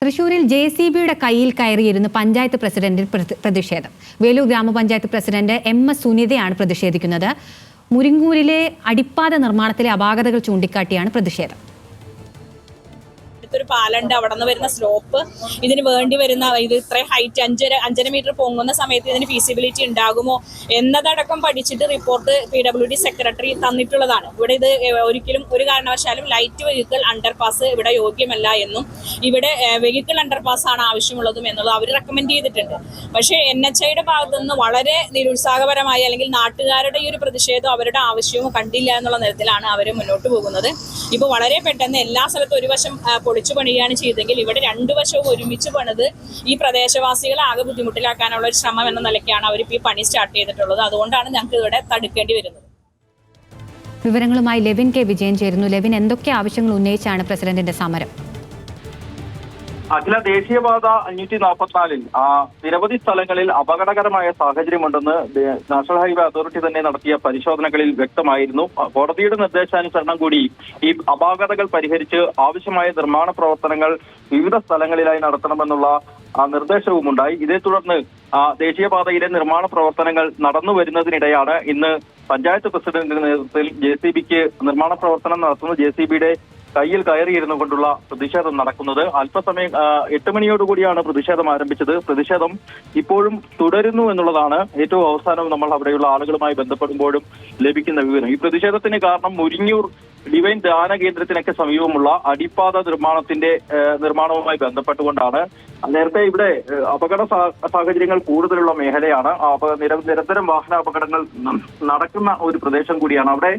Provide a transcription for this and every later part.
തൃശൂരിൽ JCBയുടെ കയ്യിൽ കയറിയിരുന്ന് പഞ്ചായത്ത് പ്രസിഡന്റിൽ പ്രതിഷേധം. വേലൂർ ഗ്രാമപഞ്ചായത്ത് പ്രസിഡന്റ് MS സുനിതയാണ് പ്രതിഷേധിക്കുന്നത്. മുരിങ്ങൂരിലെ അടിപ്പാത നിർമ്മാണത്തിലെ അപാകതകൾ ചൂണ്ടിക്കാട്ടിയാണ് പ്രതിഷേധം. ഒരു പാലുണ്ട്, അവിടെ നിന്ന് വരുന്ന സ്ലോപ്പ്, ഇതിന് വേണ്ടി വരുന്ന ഇത് ഇത്ര ഹൈറ്റ് 5.5 മീറ്റർ പൊങ്ങുന്ന സമയത്ത് ഇതിന് ഫീസിബിലിറ്റി ഉണ്ടാകുമോ എന്നതടക്കം പഠിച്ചിട്ട് റിപ്പോർട്ട് PWD സെക്രട്ടറി തന്നിട്ടുള്ളതാണ്. ഇവിടെ ഇത് ഒരിക്കലും ഒരു കാരണവശാലും ലൈറ്റ് വെഹിക്കിൾ അണ്ടർപാസ് ഇവിടെ യോഗ്യമല്ല എന്നും ഇവിടെ വെഹിക്കിൾ അണ്ടർപാസ് ആണ് ആവശ്യമുള്ളതും എന്നുള്ളത് അവർ റെക്കമെൻഡ് ചെയ്തിട്ടുണ്ട്. പക്ഷേ NHIയുടെ ഭാഗത്തു നിന്ന് വളരെ നിരുത്സാഹപരമായി അല്ലെങ്കിൽ നാട്ടുകാരുടെ ഈ ഒരു പ്രതിഷേധം അവരുടെ ആവശ്യവും കണ്ടില്ല എന്നുള്ള തരത്തിലാണ് അവർ മുന്നോട്ട് പോകുന്നത്. ഇപ്പോൾ വളരെ പെട്ടെന്ന് എല്ലാ സ്ഥലത്തും ഒരു വശം പൊളിച്ചു പണിയാണ് ചെയ്തെങ്കിൽ ഇവിടെ രണ്ടു വശവും ഒരുമിച്ച് പണിത് ഈ പ്രദേശവാസികളെ ആകെ ബുദ്ധിമുട്ടിലാക്കാനുള്ള ഒരു ശ്രമം എന്ന നിലയ്ക്കാണ് അവരിപ്പോൾ ഈ പണി സ്റ്റാർട്ട് ചെയ്തിട്ടുള്ളത്. അതുകൊണ്ടാണ് ഞങ്ങൾക്ക് ഇവിടെ തടുക്കേണ്ടി വരുന്നത്. വിവരങ്ങളുമായി ലെവിൻ K. വിജയൻ ചേരുന്നു. ലെവിൻ, എന്തൊക്കെ ആവശ്യങ്ങൾ ഉന്നയിച്ചാണ് പ്രസിഡന്റിന്റെ സമരം? അഖില, ദേശീയപാത 544-ൽ നിരവധി സ്ഥലങ്ങളിൽ അപകടകരമായ സാഹചര്യമുണ്ടെന്ന് നാഷണൽ ഹൈവേ അതോറിറ്റി തന്നെ നടത്തിയ പരിശോധനകളിൽ വ്യക്തമായിരുന്നു. കോടതിയുടെ നിർദ്ദേശാനുസരണം കൂടി ഈ അപാകതകൾ പരിഹരിച്ച് ആവശ്യമായ നിർമ്മാണ പ്രവർത്തനങ്ങൾ വിവിധ സ്ഥലങ്ങളിലായി നടത്തണമെന്നുള്ള നിർദ്ദേശവുമുണ്ടായി. ഇതേ തുടർന്ന് ദേശീയപാതയിലെ നിർമ്മാണ പ്രവർത്തനങ്ങൾ നടന്നു വരുന്നതിനിടെയാണ് ഇന്ന് പഞ്ചായത്ത് പ്രസിഡന്റിന്റെ നേതൃത്വത്തിൽ JCBക്ക് നിർമ്മാണ പ്രവർത്തനം നടത്തുന്ന JCBയുടെ കയ്യിൽ കയറിയിരുന്നു കൊണ്ടുള്ള പ്രതിഷേധം നടക്കുന്നത്. അല്പസമയം 8 മണിയോടുകൂടിയാണ് പ്രതിഷേധം ആരംഭിച്ചത്. പ്രതിഷേധം ഇപ്പോഴും തുടരുന്നു എന്നുള്ളതാണ് ഏറ്റവും അവസാനം നമ്മൾ അവിടെയുള്ള ആളുകളുമായി ബന്ധപ്പെടുമ്പോഴും ലഭിക്കുന്ന വിവരം. ഈ പ്രതിഷേധത്തിന് കാരണം മുരിങ്ങൂർ ഡിവൈൻ ധ്യാന കേന്ദ്രത്തിനൊക്കെ സമീപമുള്ള അടിപ്പാത നിർമ്മാണവുമായി ബന്ധപ്പെട്ടുകൊണ്ടാണ്. നേരത്തെ ഇവിടെ അപകട സാഹചര്യങ്ങൾ കൂടുതലുള്ള മേഖലയാണ്. നിരന്തരം വാഹനാപകടങ്ങൾ നടക്കുന്ന ഒരു പ്രദേശം കൂടിയാണ്. അവിടെ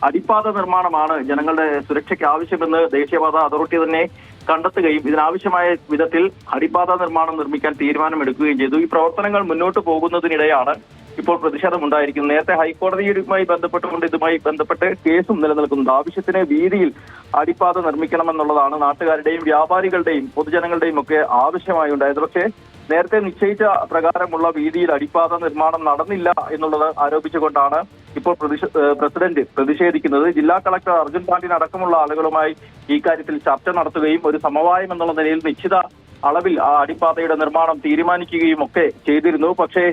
അടിപ്പാത നിർമ്മാണമാണ് ജനങ്ങളുടെ സുരക്ഷയ്ക്ക് ആവശ്യമെന്ന് ദേശീയപാത അതോറിറ്റി തന്നെ കണ്ടെത്തുകയും ഇതിനാവശ്യമായ വിധത്തിൽ അടിപ്പാത നിർമ്മാണം നിർമ്മിക്കാൻ തീരുമാനമെടുക്കുകയും ചെയ്തു. ഈ പ്രവർത്തനങ്ങൾ മുന്നോട്ട് പോകുന്നതിനിടെയാണ് ഇപ്പോൾ പ്രതിഷേധം ഉണ്ടായിരിക്കുന്നത്. നേരത്തെ ഹൈക്കോടതിയുമായി ബന്ധപ്പെട്ടുകൊണ്ട് ഇതുമായി ബന്ധപ്പെട്ട് കേസും നിലനിൽക്കുന്നുണ്ട്. ആവശ്യത്തിന് വീതിയിൽ അടിപ്പാത നിർമ്മിക്കണമെന്നുള്ളതാണ് നാട്ടുകാരുടെയും വ്യാപാരികളുടെയും പൊതുജനങ്ങളുടെയും ഒക്കെ ആവശ്യമായി ഉണ്ടായത്. പക്ഷേ നേരത്തെ നിശ്ചയിച്ച പ്രകാരമുള്ള വീതിയിൽ അടിപ്പാത നിർമ്മാണം നടന്നില്ല എന്നുള്ളത് ആരോപിച്ചുകൊണ്ടാണ് ഇപ്പോൾ പ്രസിഡന്റ് പ്രതിഷേധിക്കുന്നത്. ജില്ലാ കളക്ടർ അർജുൻ പാണ്ഡ്യൻ അടക്കമുള്ള ആളുകളുമായി ഈ കാര്യത്തിൽ ചർച്ച നടത്തുകയും ഒരു സമവായം എന്നുള്ള നിലയിൽ നിശ്ചിത അളവിൽ ആ അടിപ്പാതയുടെ നിർമ്മാണം തീരുമാനിക്കുകയും ഒക്കെ ചെയ്തിരുന്നു. പക്ഷേ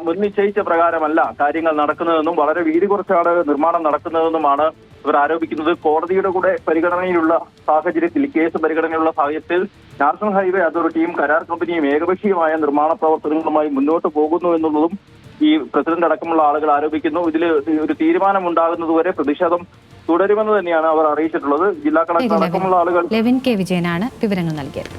മുൻ നിശ്ചയിച്ച പ്രകാരമല്ല കാര്യങ്ങൾ നടക്കുന്നതെന്നും വളരെ വീതി കുറച്ചാണ് നിർമ്മാണം നടക്കുന്നതെന്നുമാണ് ഇവർ ആരോപിക്കുന്നത്. കോടതിയുടെ കൂടെ പരിഗണനയിലുള്ള സാഹചര്യത്തിൽ, കേസ് പരിഗണനയിലുള്ള സാഹചര്യത്തിൽ നാഷണൽ ഹൈവേ അതോറിറ്റിയും കരാർ കമ്പനിയും ഏകപക്ഷീയമായ നിർമ്മാണ പ്രവർത്തനങ്ങളുമായി മുന്നോട്ട് പോകുന്നു എന്നുള്ളതും ഈ പ്രസിഡന്റ് അടക്കമുള്ള ആളുകൾ ആരോപിക്കുന്നു. ഇതിൽ ഒരു തീരുമാനമുണ്ടാകുന്നതുവരെ പ്രതിഷേധം തുടരുമെന്ന് തന്നെയാണ് അവർ അറിയിച്ചിട്ടുള്ളത്. ജില്ലാ കളക്ടർ അടക്കമുള്ള ആളുകൾ ലെവിൻ K. വിജയനാണ് വിവരങ്ങൾ നൽകിയത്.